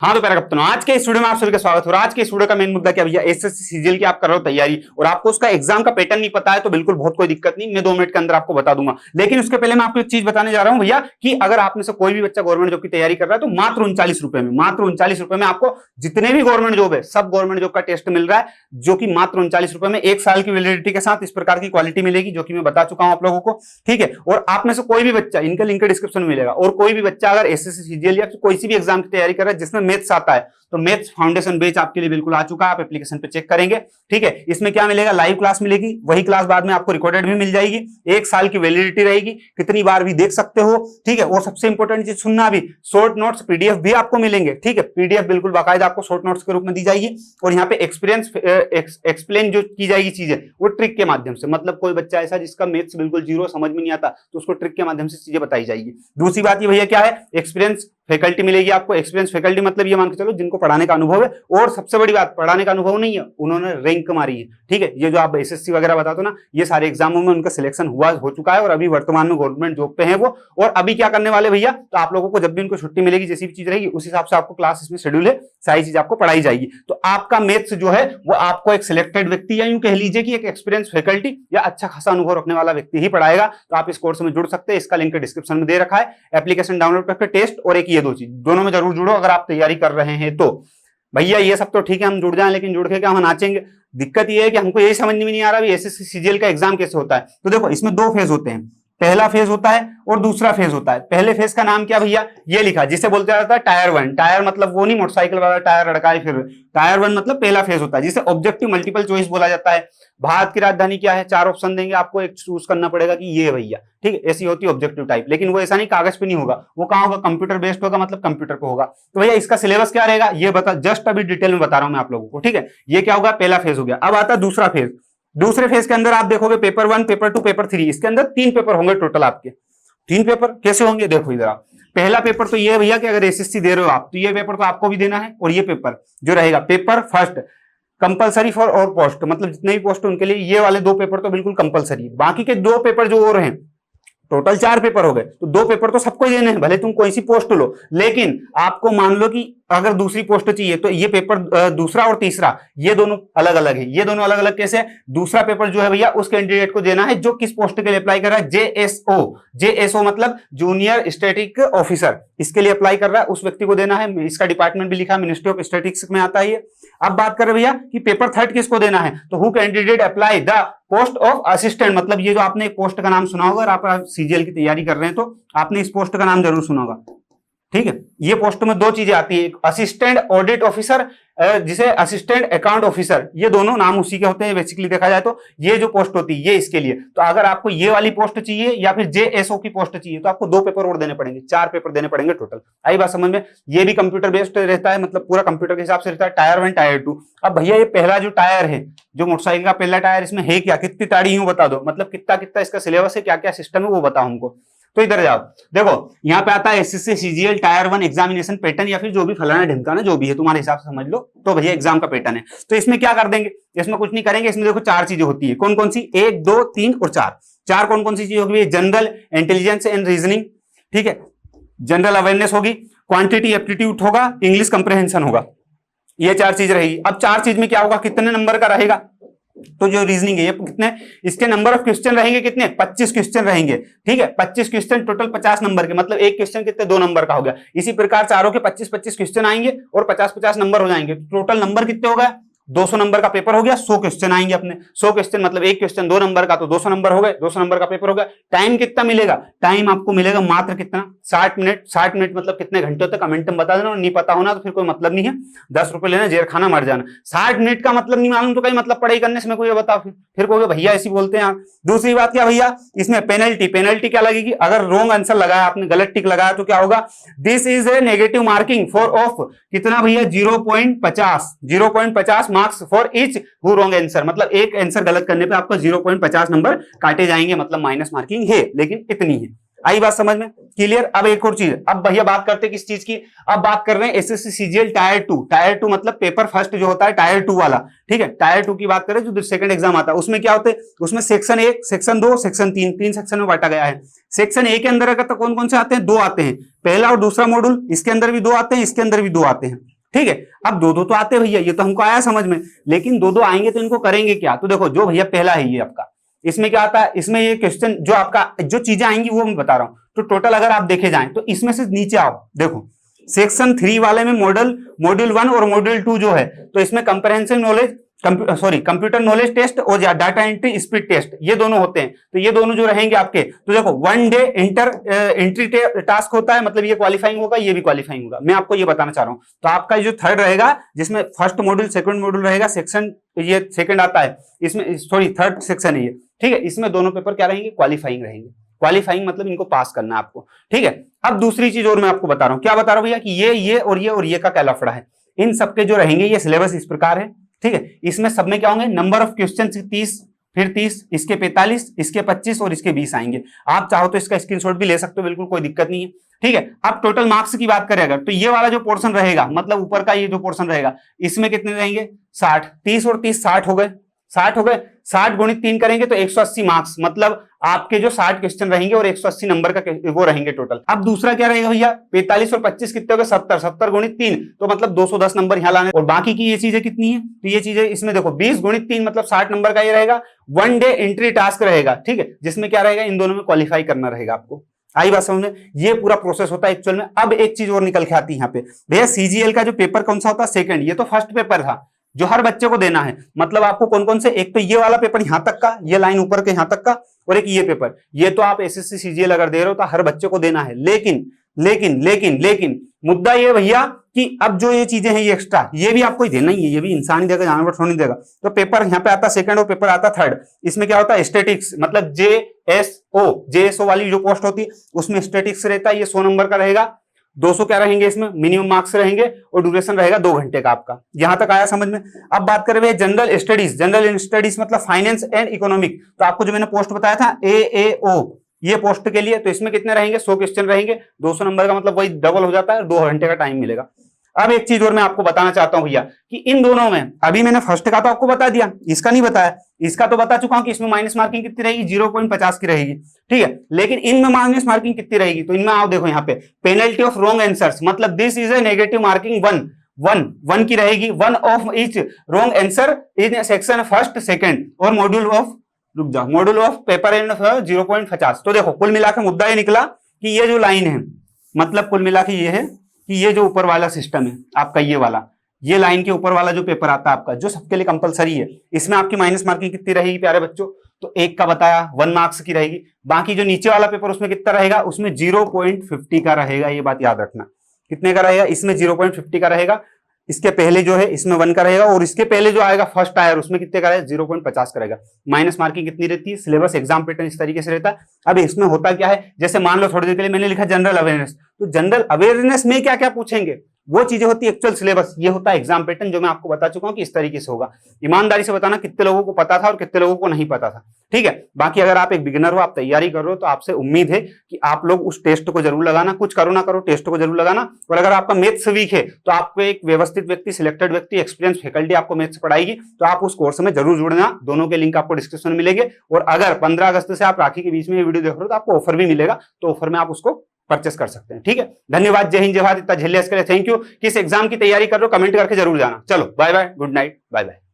हाँ तो प्यारे कप्तानों, आज के इस वीडियो में आप सभी का स्वागत हो रहा है। आज के इस वीडियो का मेन मुद्दा क्या भैया, एसएससी सीजीएल की आप कर रहे हो तैयारी और आपको उसका एग्जाम का पैटर्न नहीं पता है तो बिल्कुल बहुत कोई दिक्कत नहीं, मैं 2 मिनट के अंदर आपको बता दूंगा। लेकिन उसके पहले मैं आपको एक चीज बताने जा रहा हूं भैया कि अगर आप में से कोई भी बच्चा गवर्नमेंट जॉब की तैयारी कर रहा है तो मात्र 39 रुपए में आपको जितने भी गवर्नमेंट जॉब है सब गवर्नमेंट जॉब का टेस्ट मिल रहा है, जो कि मात्र 39 रुपए में 1 साल की वैलिडिटी के साथ इस प्रकार की क्वालिटी मिलेगी, जो कि मैं बता चुका हूं आप लोगों को। ठीक है, और आप में से कोई भी बच्चा, इनका लिंक डिस्क्रिप्शन में मिलेगा, और कोई भी बच्चा अगर एसएससी सीजीएल या कोई सी भी एग्जाम की तैयारी कर रहा है जिसमें मैथ्स आता है तो मैथ्स फाउंडेशन बैच आपके लिए बिल्कुल आ चुका है, आप एप्लीकेशन पे चेक करेंगे। ठीक है, इसमें क्या मिलेगा, लाइव क्लास मिलेगी, वही क्लास बाद में आपको रिकॉर्डेड भी मिल जाएगी, 1 साल की वैलिडिटी रहेगी, कितनी बार भी देख सकते हो। ठीक है, और सबसे इंपॉर्टेंट चीज सुनना भी, शॉर्ट नोट्स पीडीएफ भी आपको मिलेंगे। ठीक है, पीडीएफ बिल्कुल बाकायदा आपको शॉर्ट नोट्स के रूप में दी जाएगी, और यहाँ पे एक्सप्लेन जो की जाएगी चीजें वो ट्रिक के माध्यम से, मतलब कोई बच्चा ऐसा जिसका मैथ्स बिल्कुल जीरो समझ में नहीं आता तो उसको ट्रिक के माध्यम से चीजें बताई जाएगी। दूसरी बात ये भैया क्या है, एक्सपीरियंस फैकल्टी मिलेगी आपको। एक्सपीरियंस फैकल्टी मतलब ये मान के चलो जिनको पढ़ाने का अनुभव है, और सबसे बड़ी बात पढ़ाने का अनुभव नहीं है, उन्होंने रैंक मारी है। ठीक है, ये जो आप एसएससी वगैरह बताते हो ना, ये सारे एग्जामों में उनका सिलेक्शन हो चुका है और अभी वर्तमान में गवर्नमेंट जॉब पे है वो। और अभी क्या करने वाले भैया, तो आप लोगों को जब भी उनको छुट्टी मिलेगी, जैसी भी चीज रहेगी उस हिसाब से आपको क्लास इसमें शेड्यूल है, सारी चीज आपको पढ़ाई जाएगी। तो आपका मैथ्स जो है वो आपको एक सिलेक्टेड व्यक्ति, या यूं कह लीजिए कि एक एक्सपीरियंस फैकल्टी या अच्छा खासा अनुभव रखने वाला व्यक्ति ही पढ़ाएगा। तो आप इस कोर्स में जुड़ सकते हैं, इसका लिंक डिस्क्रिप्शन में दे रखा है। एप्लीकेशन डाउनलोड करके टेस्ट और एक ये 2 चीज दोनों में जरूर जुड़ो अगर आप तैयारी कर रहे हैं तो। भैया ये सब तो ठीक है हम जुड़ जाएं, लेकिन जुड़ के क्या हम नाचेंगे? दिक्कत ये है कि हमको यही समझ में नहीं आ रहा एसएससी सीजीएल का एग्जाम कैसे होता है। तो देखो, इसमें 2 फेज होते हैं, पहला फेज होता है और दूसरा फेज होता है। पहले फेज का नाम क्या भैया, ये लिखा, जिसे बोलते जाता है टायर 1। टायर मतलब वो नहीं मोटरसाइकिल वाला टायर अड़काए फिर, टायर 1 मतलब पहला फेज होता है, जिसे ऑब्जेक्टिव मल्टीपल चॉइस बोला जाता है। भारत की राजधानी क्या है, 4 ऑप्शन देंगे आपको, एक चूज करना पड़ेगा कि ये भैया। ठीक है, ऐसी होती है ऑब्जेक्टिव टाइप, लेकिन वो ऐसा नहीं कागज पे नहीं होगा, वो कहां होगा, कंप्यूटर बेस्ड होगा, मतलब कंप्यूटर पे होगा। तो भैया इसका सिलेबस क्या रहेगा ये बता, जस्ट अभी डिटेल में बता रहा हूं मैं आप लोगों को। ठीक है, ये क्या होगा, पहला फेज हो गया। अब आता है दूसरा फेज। दूसरे फेज के अंदर आप देखोगे पेपर 1, पेपर 2, पेपर 3, इसके अंदर 3 पेपर होंगे टोटल आपके। 3 पेपर कैसे होंगे, देखो इधर आप। पहला पेपर तो ये भैया कि अगर एसएससी दे रहे हो आप तो ये पेपर तो आपको भी देना है, और ये पेपर जो रहेगा पेपर फर्स्ट कंपलसरी फॉर और पोस्ट, मतलब जितने भी पोस्ट उनके लिए ये वाले 2 पेपर तो बिल्कुल कंपलसरी है। बाकी के 2 पेपर जो और हैं, टोटल 4 पेपर हो गए, तो 2 पेपर तो सबको देने हैं, भले तुम कोई सी पोस्ट लो। लेकिन आपको मान लो कि अगर दूसरी पोस्ट चाहिए तो ये पेपर दूसरा और तीसरा ये दोनों अलग अलग है। ये दोनों अलग अलग कैसे? दूसरा पेपर जो है भैया उस कैंडिडेट को देना है जो किस पोस्ट के लिए अप्लाई कर रहा है, जेएसओ मतलब जूनियर स्टैटिक ऑफिसर, इसके लिए अप्लाई कर रहा है उस व्यक्ति को देना है। इसका डिपार्टमेंट भी लिखा है, मिनिस्ट्री ऑफ स्टैटिक्स में आता है ये। अब बात करें भैया कि पेपर थर्ड किसको देना है, तो who candidate apply the post of assistant, मतलब ये जो आपने एक पोस्ट का नाम सुना होगा, अगर आप सीजीएल की तैयारी कर रहे हैं तो आपने इस पोस्ट का नाम जरूर सुना होगा। ठीक है, ये पोस्ट में 2 चीजें आती है, एक असिस्टेंट ऑडिट ऑफिसर, जिसे असिस्टेंट अकाउंट ऑफिसर, ये दोनों नाम उसी के होते हैं बेसिकली देखा जाए तो। ये जो पोस्ट होती है ये इसके लिए, तो अगर आपको ये वाली पोस्ट चाहिए या फिर जेएसओ की पोस्ट चाहिए तो आपको 2 पेपर और देने पड़ेंगे, 4 पेपर देने पड़ेंगे टोटल। आई बात समझ में? ये भी कंप्यूटर बेस्ड रहता है, मतलब पूरा कंप्यूटर के हिसाब से रहता है, टायर 1 टायर 2। अब भैया ये पहला जो टायर है, जो मोटरसाइकिल का पहला टायर, इसमें है क्या, कितनी ताड़ी यूं बता दो, मतलब कितना कितना इसका सिलेबस है, क्या क्या सिस्टम है वो बताओ हमको। तो इधर जाओ, देखो यहाँ पे आता है SSC CGL tyre 1 examination pattern, या फिर जो भी फलाना ढिमकाना जो भी है तुम्हारे हिसाब से समझ लो, तो भैया एग्जाम का पैटर्न है। तो इसमें क्या कर देंगे, इसमें कुछ नहीं करेंगे, इसमें देखो 4 चीजें होती है। कौन कौन सी, 1, 2, 3 और 4 कौन कौन सी चीज होगी, जनरल इंटेलिजेंस एंड रीजनिंग, ठीक है, जनरल अवेयरनेस होगी, क्वांटिटी एप्टीट्यूड होगा, इंग्लिश कंप्रहेंशन होगा, ये 4 चीज रहेगी। अब 4 चीज में क्या होगा, कितने नंबर का रहेगा, तो जो रीजनिंग है ये कितने, इसके नंबर ऑफ क्वेश्चन रहेंगे कितने, 25 क्वेश्चन रहेंगे। ठीक है, 25 क्वेश्चन टोटल 50 नंबर के, मतलब एक क्वेश्चन कितने, 2 नंबर का हो गया। इसी प्रकार चारों के 25-25 क्वेश्चन आएंगे और 50-50 नंबर हो जाएंगे, टोटल नंबर कितने हो गए, 200 नंबर का पेपर हो गया। 100 क्वेश्चन आएंगे अपने, 100 क्वेश्चन मतलब एक क्वेश्चन 2 नंबर का, तो 200 नंबर हो गए, 200 नंबर का पेपर हो गया। टाइम कितना मिलेगा, टाइम आपको मिलेगा मात्र कितना, 60 मिनट। 60 मिनट मतलब कितने घंटे होते हैं कमेंट में बता देना, और नहीं पता होना तो फिर कोई मतलब नहीं है, 10 रुपए लेना, जेल खाना, मर जाना। 60 मिनट का मतलब नहीं मालूम तो कहीं मतलब पढ़ाई करने से, मैं कोई बताओ फिर कोई भैया ऐसी बोलते हैं। दूसरी बात क्या भैया, इसमें पेनल्टी क्या लगेगी, अगर रॉन्ग आंसर लगाया आपने, गलत टिक लगाया तो क्या होगा, this is a negative marking for of कितना भैया, 0.50 marks for each who wrong answer, मतलब एक आंसर गलत करने पे आपको 0.50 नंबर काटे जाएंगे, मतलब माइनस मार्किंग है, लेकिन इतनी है। आई बात समझ में? क्लियर? अब एक और चीज, अब भैया बात करते हैं किस चीज की, अब बात कर रहे हैं एसएससी सीजीएल टायर 2। टायर 2 मतलब पेपर फर्स्ट जो होता है टायर 2 वाला, ठीक है, टायर 2 की बात करें जो सेकंड एग्जाम आता है, उसमें क्या होते हैं, उसमें सेक्शन 1, सेक्शन 2, सेक्शन 3, तीन सेक्शन में बांटा गया है। सेक्शन ए के अंदर अगर तो कौन कौन से आते हैं, 2 आते हैं, पहला और दूसरा मॉड्यूल, इसके अंदर भी 2 आते हैं, इसके अंदर भी 2 आते हैं, ठीक है। अब 2-2 तो आते हैं भैया, ये तो हमको आया समझ में, लेकिन 2-2 आएंगे तो इनको करेंगे क्या? तो देखो जो भैया पहला है ये आपका, इसमें क्या आता है, इसमें ये क्वेश्चन जो आपका जो चीजें आएंगी वो मैं बता रहा हूं। तो टोटल अगर आप देखे जाएं तो इसमें से नीचे आओ, देखो सेक्शन 3 वाले में मॉड्यूल 1 और मॉड्यूल 2 जो है, तो इसमें comprehensive knowledge, computer knowledge test और डाटा एंट्री स्पीड टेस्ट, ये दोनों होते हैं। तो ये दोनों जो रहेंगे आपके, तो देखो 1 डे एंट्री टास्क होता है, मतलब ये क्वालिफाइंग होगा, ये भी क्वालिफाइंग होगा। मैं आपको ये बताना चाह रहा हूं। तो आपका जो थर्ड रहेगा, जिसमें फर्स्ट मॉड्यूल सेकंड मॉड्यूल रहेगा, सेक्शन ये सेकंड आता है इसमें, सॉरी थर्ड सेक्शन है ये, ठीक है। इसमें दोनों पेपर क्या रहेंगे, क्वालिफाइंग रहेंगे। क्वालिफाइंग मतलब इनको पास करना है आपको, ठीक है। अब दूसरी चीज और मैं आपको बता रहा हूं, क्या बता रहा हूं भैया, कि ये का क्या लफड़ा है। इन सबके जो रहेंगे ये सिलेबस इस प्रकार है, ठीक है। इसमें सब में क्या होंगे, नंबर ऑफ क्वेश्चन 30, फिर 30, इसके 45, इसके 25 और इसके 20 आएंगे। आप चाहो तो इसका स्क्रीनशॉट भी ले सकते हो, बिल्कुल कोई दिक्कत नहीं है, ठीक है। अब टोटल मार्क्स की बात करें अगर, तो ये वाला जो पोर्शन रहेगा, मतलब ऊपर का ये जो पोर्शन रहेगा, इसमें कितने रहेंगे, 60, 30 और 30 60 हो गए, 60 हो गए, 60 गुणित 3 करेंगे तो 180 मार्क्स, मतलब आपके जो 60 क्वेश्चन रहेंगे और 180 नंबर का वो रहेंगे टोटल। अब दूसरा क्या रहेगा भैया, 45 और 25 कितने हो गए, 70, 70 गुणित 3 तो मतलब 210 नंबर यहाँ लाने, और बाकी की ये चीजें कितनी है, तो ये चीजें इसमें देखो 20 गुणित 3 मतलब 60 नंबर का ये रहेगा। 1 डे एंट्री टास्क रहेगा, ठीक है, जिसमें क्या रहेगा, इन दोनों में क्वालिफाई करना रहेगा आपको। आई बात समझ में? ये पूरा प्रोसेस होता है एक्चुअल में। अब एक चीज और निकल के आती है यहाँ पे भैया, सीजीएल का जो पेपर कौन सा होता है, सेकंड, ये तो फर्स्ट पेपर था जो हर बच्चे को देना है। मतलब आपको कौन कौन से, एक तो ये वाला पेपर यहां तक का, ये लाइन ऊपर के यहां तक का, और एक ये पेपर, ये तो आप एसएससी सीजीएल अगर दे रहे हो तो हर बच्चे को देना है। लेकिन मुद्दा ये भैया कि अब जो ये चीजें हैं ये एक्स्ट्रा, ये भी आपको ही देना ही है, ये भी इंसान ही देगा, जानवर थोड़ी देगा। तो पेपर यहाँ पे आता सेकंड और पेपर आता थर्ड। इसमें क्या होता है, स्टैटिक्स, मतलब जेएसओ वाली जो पोस्ट होती है उसमें स्टैटिक्स रहता है, ये 100 नंबर का रहेगा। 200 क्या रहेंगे इसमें, मिनिमम मार्क्स रहेंगे, और ड्यूरेशन रहेगा 2 घंटे का आपका। यहां तक आया समझ में? अब बात करें जनरल स्टडीज मतलब फाइनेंस एंड इकोनॉमिक, तो आपको जो मैंने पोस्ट बताया था AAO, ये पोस्ट के लिए, तो इसमें कितने रहेंगे, 100 क्वेश्चन रहेंगे, 200 नंबर का, मतलब वही डबल हो जाता है, 2 घंटे का टाइम मिलेगा। अब एक चीज और मैं आपको बताना चाहता हूं भैया, कि इन दोनों में, अभी मैंने फर्स्ट का तो आपको बता दिया, इसका नहीं बताया, इसका तो बता चुका हूं कि इसमें माइनस मार्किंग कितनी रहेगी, 0.50 की रहेगी, ठीक है। लेकिन इनमें माइनस मार्किंग कितनी रहेगी, तो इनमें आओ देखो यहाँ पे, पेनल्टी ऑफ रॉन्ग आंसर्स, मतलब this is a negative marking 1 की रहेगी, 1 of each wrong answer in section first second, और मॉड्यूल ऑफ पेपर एंड 0.50। तो देखो कुल मिलाकर मुद्दा ये निकला कि ये जो लाइन है, मतलब कुल मिलाकर ये है कि ये जो ऊपर वाला सिस्टम है आपका, ये लाइन के ऊपर वाला जो पेपर आता है आपका, जो सबके लिए कंपलसरी है, इसमें आपकी माइनस मार्किंग कितनी रहेगी प्यारे बच्चों, तो 1 का बताया, 1 मार्क्स की रहेगी। बाकी जो नीचे वाला पेपर उसमें कितना रहेगा, उसमें 0.50 का रहेगा, ये बात याद रखना। कितने का रहेगा, इसमें 0.50 का रहेगा, इसके पहले जो है इसमें 1 का रहेगा, और इसके पहले जो आएगा फर्स्ट आयर उसमें कितने का रहेगा, 0.50 का रहेगा। माइनस मार्किंग कितनी रहती है, सिलेबस एग्जाम पैटर्न इस तरीके से रहता है। अब इसमें होता क्या है, जैसे मान लो थोड़ी देर के लिए मैंने लिखा जनरल अवेयरनेस, तो जनरल अवेयरनेस में क्या क्या पूछेंगे, वो चीजें होती है एक्चुअल सिलेबस, ये होता है एग्जाम पैटर्न, जो मैं आपको बता चुका हूं कि इस तरीके से होगा। ईमानदारी से बताना कितने लोगों को पता था और कितने लोगों को नहीं पता था, ठीक है। बाकी अगर आप एक बिगिनर हो, आप तैयारी कर रहे हो, तो आपसे उम्मीद है कि आप लोग उस टेस्ट को जरूर लगाना, कुछ करो ना करो टेस्ट को जरूर लगाना। और अगर आपका मैथ्स वीक है तो आपको एक व्यवस्थित व्यक्ति, सिलेक्टेड व्यक्ति, एक्सपीरियंस फैकल्टी आपको मैथ्स पढ़ाएगी, तो आप उस कोर्स में जरूर जुड़ना। दोनों के लिंक आपको डिस्क्रिप्शन में मिलेंगे। और अगर 15 अगस्त से आप राखी के बीच में ये वीडियो देख रहे हो तो आपको ऑफर भी मिलेगा, तो ऑफर में आप उसको परचेस कर सकते हैं, ठीक है। धन्यवाद, जय हिंद जय भारत, इतना झेलिए इसके लिए थैंक यू। किस एग्जाम की तैयारी कर रहे हो कमेंट करके जरूर जाना। चलो bye bye, good night, bye bye.